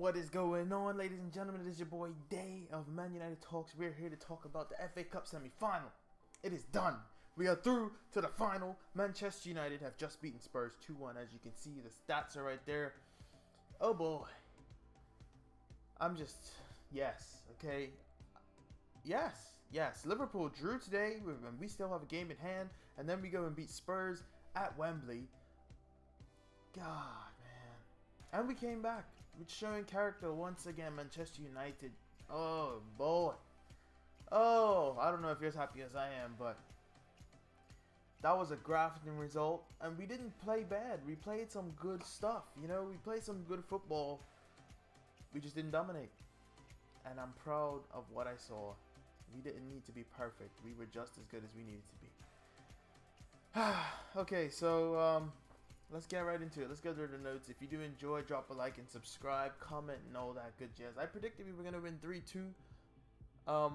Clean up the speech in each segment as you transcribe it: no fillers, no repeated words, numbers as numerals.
What is going on, ladies and gentlemen? It is your boy Day of Man United Talks. We're here to talk about the FA Cup semi-final. It is done. We are through to the final. Manchester United have just beaten Spurs 2-1. As you can see, the stats are right there. Oh boy. Yes, okay. Yes. Liverpool drew today, and we still have a game in hand. And then we go and beat Spurs at Wembley. God, man. And we came back. With showing character once again, Manchester United. Oh boy. Oh, I don't know if you're as happy as I am, but that was a gratifying result. And we didn't play bad. We played some good stuff. You know, we played some good football. We just didn't dominate. And I'm proud of what I saw. We didn't need to be perfect. We were just as good as we needed to be. Okay, so let's get right into it. Let's go through the notes. If you do enjoy, drop a like and subscribe, comment, and all that good jazz. I predicted we were going to win 3-2. I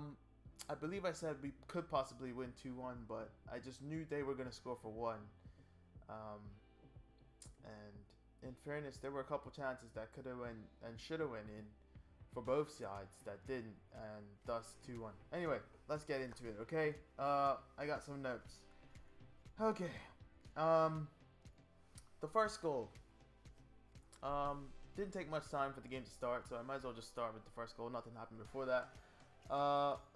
believe I said we could possibly win 2-1, but I just knew they were going to score for 1. And in fairness, there were a couple chances that could have went and should have went in for both sides that didn't, and thus 2-1. Anyway, let's get into it, okay? I got some notes. Okay. The first goal. Didn't take much time for the game to start, so I might as well just start with the first goal. Nothing happened before that.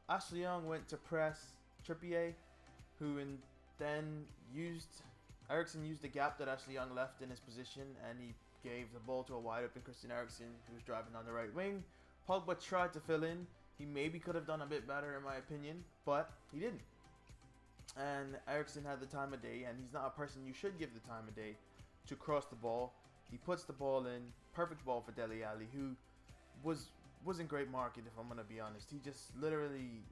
Ashley Young went to press Trippier, who then Eriksen used the gap that Ashley Young left in his position, and he gave the ball to a wide open Christian Eriksen, who was driving on the right wing. Pogba tried to fill in. He maybe could have done a bit better in my opinion, but he didn't. And Eriksen had the time of day, and he's not a person you should give the time of day to cross the ball. He puts the ball in. Perfect ball for Dele Alli, who wasn't great marking, if I'm going to be honest. He just literally...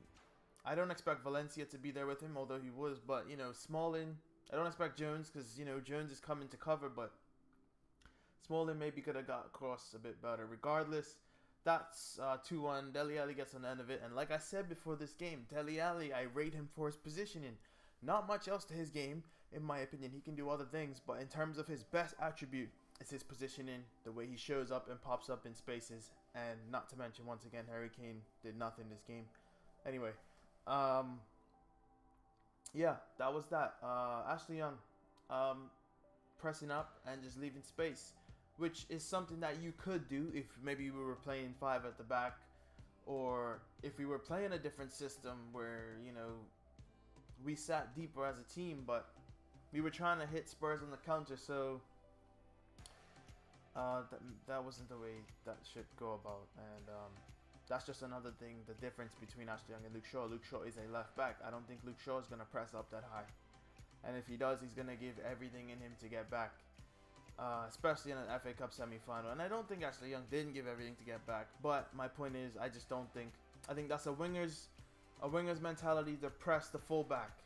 I don't expect Valencia to be there with him, although he was. But, you know, Smalling... I don't expect Jones because, you know, Jones is coming to cover. But Smalling maybe could have got across a bit better. Regardless, that's 2-1. Dele Alli gets on the end of it. And like I said before this game, Dele Alli, I rate him for his positioning. Not much else to his game, in my opinion. He can do other things, but in terms of his best attribute, it's his positioning, the way he shows up and pops up in spaces, and not to mention, once again, Harry Kane did nothing this game. Anyway, yeah, that was that. Ashley Young, pressing up and just leaving space, which is something that you could do if maybe we were playing 5 at the back, or if we were playing a different system where, you know, we sat deeper as a team, but we were trying to hit Spurs on the counter, so that wasn't the way that should go about. And that's just another thing, the difference between Ashley Young and Luke Shaw. Luke Shaw is a left back. I don't think Luke Shaw is going to press up that high, and if he does, he's going to give everything in him to get back, especially in an FA Cup semi-final. And I don't think Ashley Young didn't give everything to get back, but my point is, I think that's a winger's mentality to press the fullback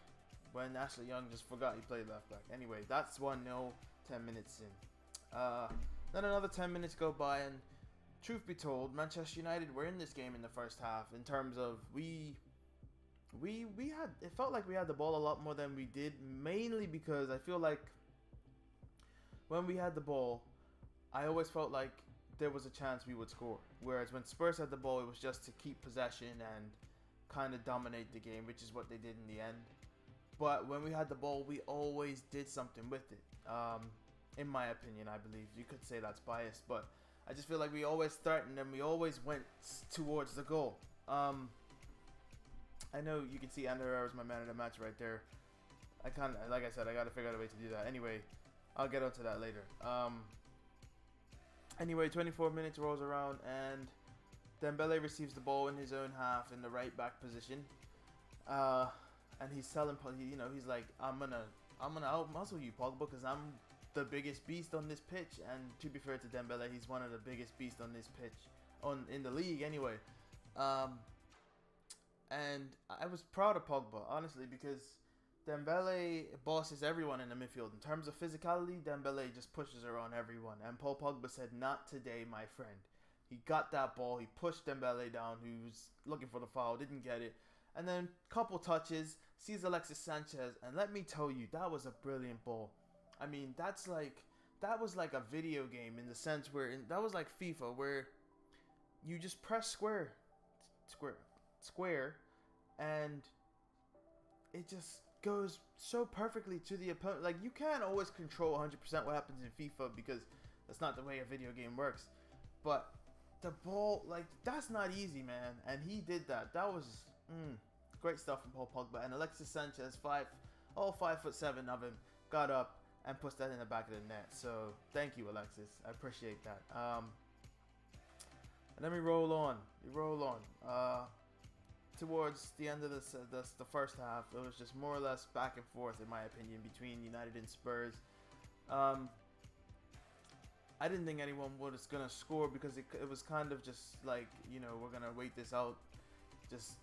when Ashley Young just forgot he played left back. Anyway, that's 1-0, 10 minutes in. Then another 10 minutes go by, and truth be told, Manchester United were in this game in the first half. In terms of it felt like we had the ball a lot more than we did, mainly because I feel like when we had the ball, I always felt like there was a chance we would score. Whereas when Spurs had the ball, it was just to keep possession and kind of dominate the game, which is what they did in the end. But when we had the ball, we always did something with it. In my opinion, I believe. You could say that's biased, but I just feel like we always threatened and we always went towards the goal. I know you can see Herrera was my man of the match right there. Like I said, I got to figure out a way to do that. Anyway, I'll get onto that later. Anyway, 24 minutes rolls around, and Dembele receives the ball in his own half in the right back position, and he's telling, you know, he's like, I'm gonna out-muscle you, Pogba, because I'm the biggest beast on this pitch. And to be fair to Dembele, he's one of the biggest beasts on this pitch, in the league anyway. And I was proud of Pogba, honestly, because Dembele bosses everyone in the midfield. In terms of physicality, Dembele just pushes around everyone, and Paul Pogba said, "Not today, my friend." He got that ball, he pushed Dembele down, who was looking for the foul, didn't get it. And then couple touches, sees Alexis Sanchez, and let me tell you, that was a brilliant ball. I mean, that was like a video game in the sense where, that was like FIFA, where you just press square, and it just goes so perfectly to the opponent. Like, you can't always control 100% what happens in FIFA because that's not the way a video game works. But the ball, like, that's not easy, man. And he did that. That was great stuff from Paul Pogba. And Alexis Sanchez, 5'7" of him, got up and puts that in the back of the net. So thank you, Alexis. I appreciate that. And then we roll on. Towards the end of the first half, it was just more or less back and forth, in my opinion, between United and Spurs. I didn't think anyone was going to score because it was kind of just like, we're going to wait this out, just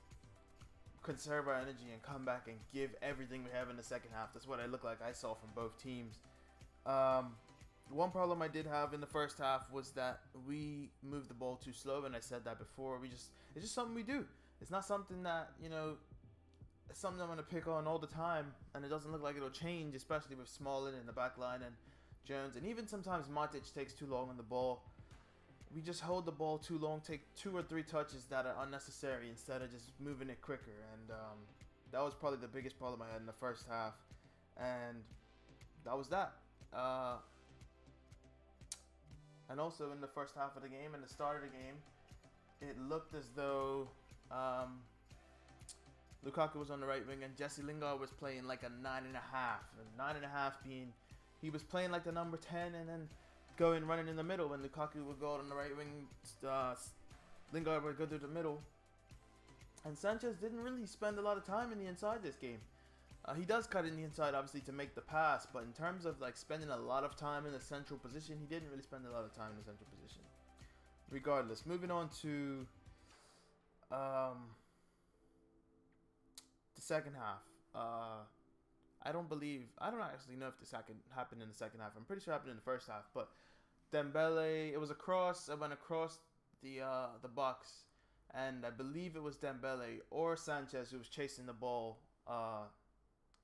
conserve our energy and come back and give everything we have in the second half. That's what I saw from both teams. One problem I did have in the first half was that we moved the ball too slow, and I said that before. It's just something we do. It's not something that, it's something I'm going to pick on all the time, and it doesn't look like it'll change, especially with Smalling in the back line and Jones. And even sometimes Matic takes too long on the ball. We just hold the ball too long, take 2 or 3 touches that are unnecessary instead of just moving it quicker. And that was probably the biggest problem I had in the first half. And that was that. And also in the first half of the game, in the start of the game, it looked as though Lukaku was on the right wing and Jesse Lingard was playing like a 9.5. And 9.5 being, he was playing like the number 10 and then running in the middle. When Lukaku would go out on the right wing, Lingard would go through the middle. And Sanchez didn't really spend a lot of time in the inside this game. He does cut in the inside, obviously, to make the pass, but in terms of like spending a lot of time in the central position, he didn't really spend a lot of time in the central position. Regardless, moving on to the second half. I don't actually know if this happened in the second half. I'm pretty sure it happened in the first half, but Dembele, it was a cross. It went across the box, and I believe it was Dembele or Sanchez who was chasing the ball.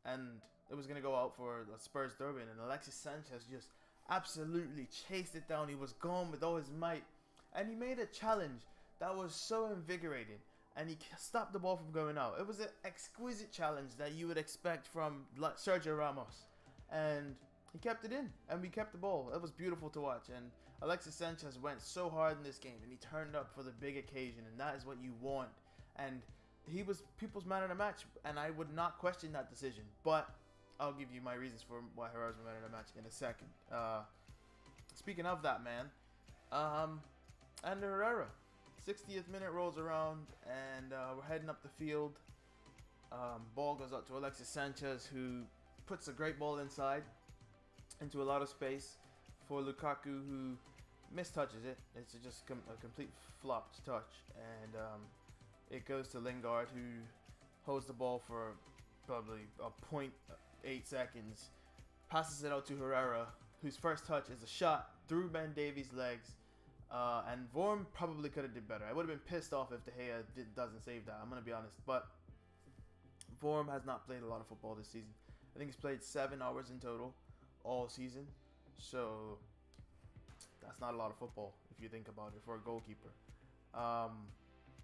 And it was going to go out for the Spurs throw-in, and Alexis Sanchez just absolutely chased it down. He was gone with all his might, and he made a challenge that was so invigorating, and he stopped the ball from going out. It was an exquisite challenge that you would expect from Sergio Ramos, and he kept it in, and we kept the ball. It was beautiful to watch, and Alexis Sanchez went so hard in this game, and he turned up for the big occasion, and that is what you want. And he was people's man of the match, and I would not question that decision. But I'll give you my reasons for why Herrera's man of the match in a second. Speaking of that, man, and Herrera, 60th minute rolls around, and we're heading up the field. Ball goes out to Alexis Sanchez, who puts a great ball inside into a lot of space for Lukaku, who mistouches it. It's just a complete flopped touch, and it goes to Lingard, who holds the ball for probably a 0.8 seconds, passes it out to Herrera, whose first touch is a shot through Ben Davies' legs, and Vorm probably could have did better. I would have been pissed off if De Gea doesn't save that, I'm going to be honest, but Vorm has not played a lot of football this season. I think he's played 7 hours in total all season, so that's not a lot of football if you think about it for a goalkeeper.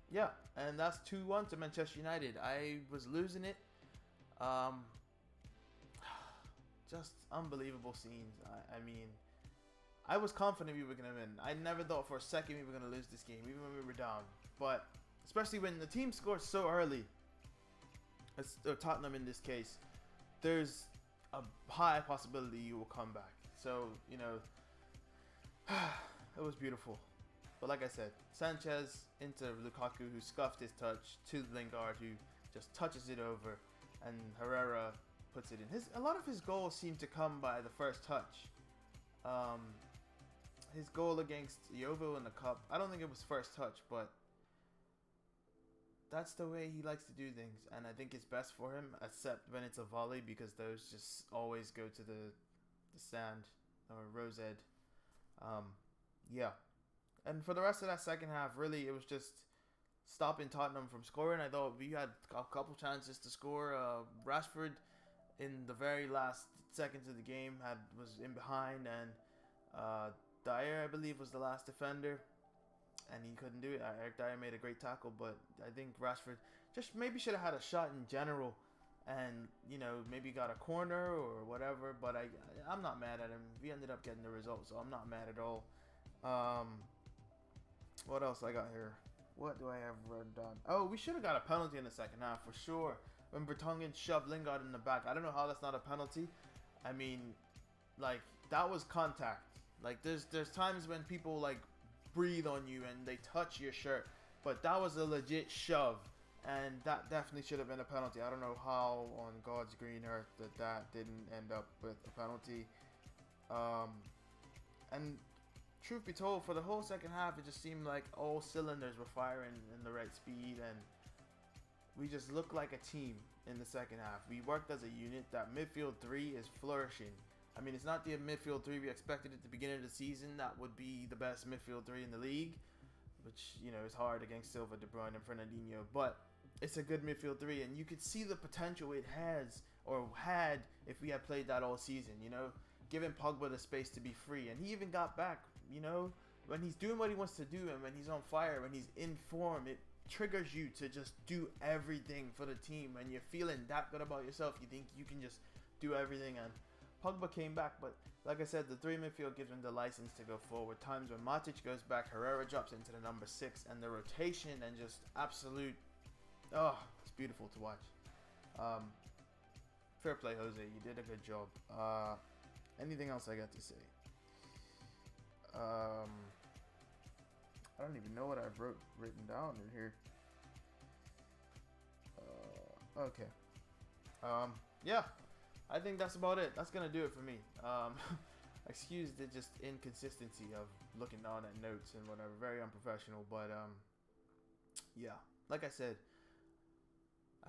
Yeah, and that's 2-1 to Manchester United. I was losing it. Just unbelievable scenes. I mean, I was confident we were going to win. I never thought for a second we were going to lose this game, even when we were down. But especially when the team scores so early, or Tottenham in this case, there's a high possibility you will come back. So, it was beautiful. But like I said, Sanchez into Lukaku, who scuffed his touch, to Lingard, who just touches it over, and Herrera puts it in. A lot of his goals seem to come by the first touch. His goal against Yeovil in the cup, I don't think it was first touch, but that's the way he likes to do things, and I think it's best for him, except when it's a volley, because those just always go to the sand or rose ed. Yeah. And for the rest of that second half, really, it was just stopping Tottenham from scoring. I thought we had a couple chances to score. Rashford, in the very last seconds of the game, was in behind, and Dyer, I believe, was the last defender. and he couldn't do it. Eric Dyer made a great tackle, but I think Rashford just maybe should have had a shot in general, and maybe got a corner or whatever. But I'm not mad at him. We ended up getting the result, so I'm not mad at all. What else I got here? What do I have written down? Oh, we should have got a penalty in the second half for sure. When Vertonghen shoved Lingard in the back. I don't know how that's not a penalty. I mean, like, that was contact. Like, there's times when people, like, breathe on you and they touch your shirt. But that was a legit shove. And that definitely should have been a penalty. I don't know how on God's green earth that didn't end up with a penalty. And truth be told, for the whole second half, it just seemed like all cylinders were firing in the right speed, and we just looked like a team in the second half. We worked as a unit. That midfield three is flourishing. I mean, it's not the midfield three we expected at the beginning of the season. That would be the best midfield three in the league, which, is hard against Silva, De Bruyne, and Fernandinho, but it's a good midfield three, and you could see the potential it has, or had, if we had played that all season, giving Pogba the space to be free. And he even got back, when he's doing what he wants to do, and when he's on fire, when he's in form, it triggers you to just do everything for the team. When you're feeling that good about yourself, you think you can just do everything. And Pogba came back, but like I said, the three midfield gives him the license to go forward. Times when Matic goes back, Herrera drops into the number 6, and the rotation and just absolute, it's beautiful to watch. Fair play, Jose. You did a good job. Anything else I got to say? I don't even know what I've written down in here. Okay. Yeah, I think that's about it. That's gonna do it for me. Excuse the just inconsistency of looking down at notes and whatever. Very unprofessional, but yeah. Like I said,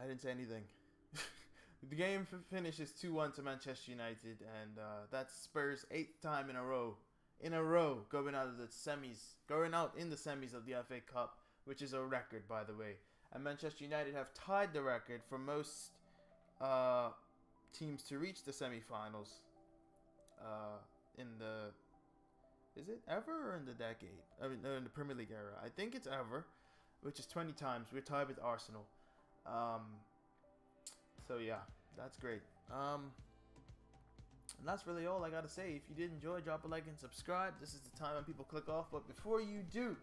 I didn't say anything. The game finishes 2-1 to Manchester United, and that's Spurs' 8th time in a row going out in the semis of the FA Cup, which is a record, by the way. And Manchester United have tied the record for most teams to reach the semi-finals is it ever or in the decade? I mean, in the Premier League era. I think it's ever, which is 20 times. We're tied with Arsenal. So yeah, that's great. And that's really all I gotta say. If you did enjoy, drop a like and subscribe. This is the time when people click off. But before you do,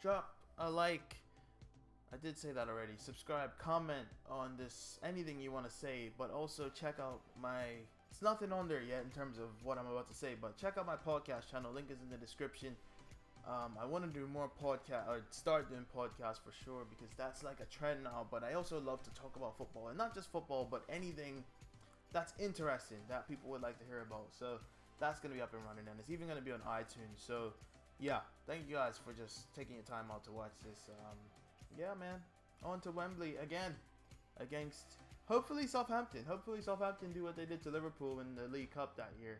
drop a like. I did say that already. Subscribe, comment on this, anything you want to say. But also check out it's nothing on there yet in terms of what I'm about to say. But check out my podcast channel. Link is in the description. I want to do more podcast, or start doing podcasts for sure, because that's like a trend now. But I also love to talk about football, and not just football, but anything that's interesting that people would like to hear about. So that's going to be up and running, and it's even going to be on iTunes. So yeah, thank you guys for just taking your time out to watch this. Yeah, man, on to Wembley again against hopefully Southampton. Hopefully Southampton do what they did to Liverpool in the League Cup that year,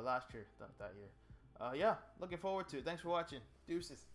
last year, that year. Yeah, looking forward to it. Thanks for watching. Deuces.